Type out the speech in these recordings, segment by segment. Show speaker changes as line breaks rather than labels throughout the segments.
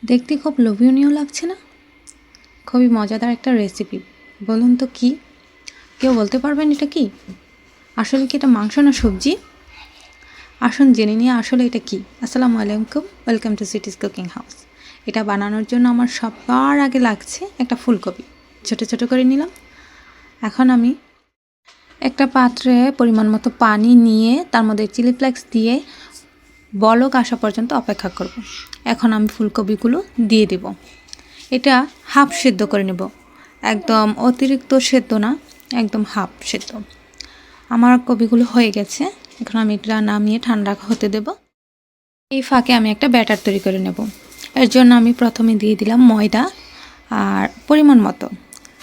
দেখতে খুব লোভনীয় লাগছে না? খুবই মজাদার একটা রেসিপি। বলুন তো কি? কেউ বলতে পারবেন এটা কি? আসলে কি এটা মাংস না সবজি? আসুন জেনে নিয়ে আসলে এটা কি। আসসালামু আলাইকুম, ওয়েলকাম টু সিটিজ কুকিং হাউস। এটা বানানোর জন্য আমার সবার আগে লাগছে একটা ফুলকপি। ছোট ছোট করে নিলাম। এখন আমি একটা পাত্রে পরিমাণ মতো পানি নিয়ে তার মধ্যে চিলি ফ্লেক্স দিয়ে বলক আসা পর্যন্ত অপেক্ষা করব। এখন আমি ফুলকপিগুলো দিয়ে দেব। এটা হাফ সেদ্ধ করে নেব, একদম অতিরিক্ত সেদ্ধ না, একদম হাফ সেদ্ধ। আমার কপিগুলো হয়ে গেছে। এখন আমি এটা নামিয়ে ঠান্ডা হতে দেব। এই ফাঁকে আমি একটা ব্যাটার তৈরি করে নেব। এর জন্য আমি প্রথমে দিয়ে দিলাম ময়দা আর পরিমাণ মতো,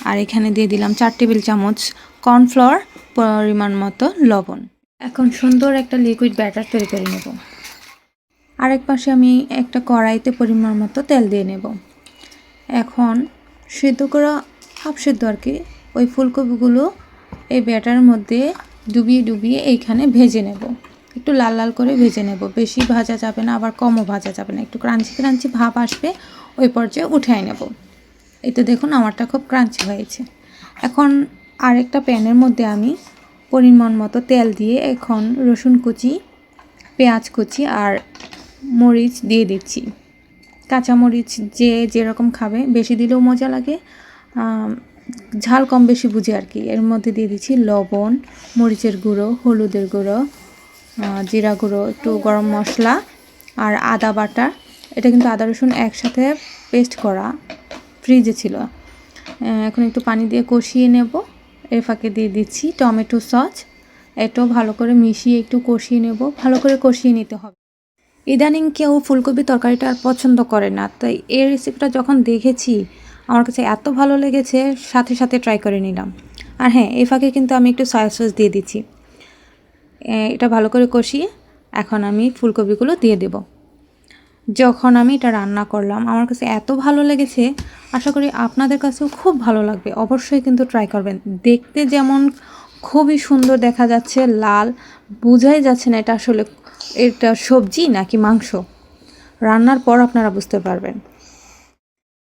আর এখানে দিয়ে দিলাম 4 টেবিল চামচ কর্নফ্লাওয়ার, পরিমাণ মতো লবণ। এখন সুন্দর একটা লিকুইড ব্যাটার তৈরি করে নেব। আরেক পাশে আমি একটা কড়াইতে পরিমাণ মতো তেল দিয়ে নেব। এখন সেদ্ধ করা হাফ সেদ্ধ আর কি ওই ফুলকপিগুলো এই ব্যাটারের মধ্যে ডুবিয়ে ডুবিয়ে এইখানে ভেজে নেব। একটু লাল লাল করে ভেজে নেব, বেশি ভাজা যাবে না, আবার কমও ভাজা যাবে না। একটু ক্রাঞ্চি ক্রাঞ্চি ভাব আসবে, ওই পর্যায়ে উঠাই নেব। এই তো দেখুন আমারটা খুব ক্রাঞ্চি হয়েছে। এখন আরেকটা প্যানের মধ্যে আমি পরিমাণ মতো তেল দিয়ে এখন রসুন কুচি, পেঁয়াজ কুচি আর মরিচ দিয়ে দিচ্ছি। কাঁচামরিচ যে যেরকম খাবে, বেশি দিলেও মজা লাগে, ঝাল কম বেশি বুঝে আর কি। এর মধ্যে দিয়ে দিচ্ছি লবণ, মরিচের গুঁড়ো, হলুদের গুঁড়ো, জিরা গুঁড়ো, একটু গরম মশলা আর আদা বাটা। এটা কিন্তু আদা রসুন একসাথে পেস্ট করা, ফ্রিজে ছিল। এখন একটু পানি দিয়ে কষিয়ে নেব। এর ফাঁকে দিয়ে দিচ্ছি টমেটো সস। এটাও ভালো করে মিশিয়ে একটু কষিয়ে নেব, ভালো করে কষিয়ে নিতে হবে। ইদানিং কেউ ফুলকপি তরকারিটা আর পছন্দ করে না, তাই এই রেসিপিটা যখন দেখেছি আমার কাছে এত ভালো লেগেছে, সাথে সাথে ট্রাই করে নিলাম। আর হ্যাঁ, এই ফাঁকে কিন্তু আমি একটু সয়া সস দিয়ে দিচ্ছি। এটা ভালো করে কষিয়ে এখন আমি ফুলকপিগুলো দিয়ে দেব। যখন আমি এটা রান্না করলাম আমার কাছে এত ভালো লেগেছে, আশা করি আপনাদের কাছেও খুব ভালো লাগবে। অবশ্যই কিন্তু ট্রাই করবেন। দেখতে যেমন খুবই সুন্দর দেখা যাচ্ছে, লাল, বোঝাই যাচ্ছে না এটা আসলে এটা সবজি নাকি মাংস। রান্নার পর আপনারা বুঝতে পারবেন।